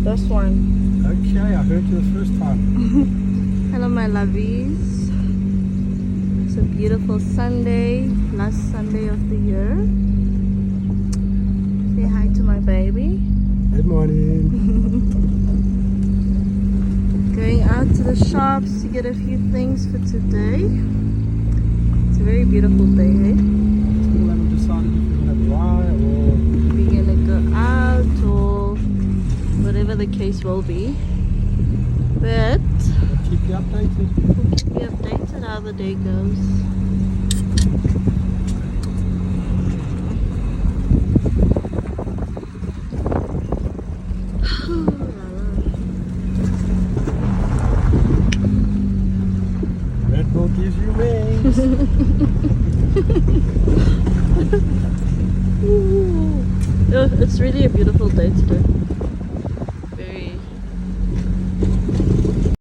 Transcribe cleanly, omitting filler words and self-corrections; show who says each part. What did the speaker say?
Speaker 1: This one.
Speaker 2: Okay, I heard you the first time.
Speaker 1: Hello, my lovies. It's a beautiful Sunday, last Sunday of the year. Say hi to my baby.
Speaker 2: Good morning.
Speaker 1: Going out to the shops to get a few things for today. It's a very beautiful day, eh?
Speaker 2: Still haven't decided if we're going to drive or...
Speaker 1: We're gonna go out or whatever the case will be. But
Speaker 2: We'll keep you updated.
Speaker 1: we'll keep you updated how the day goes.
Speaker 2: Red Bull gives you wings.
Speaker 1: Ooh. Oh, it's really a beautiful day today.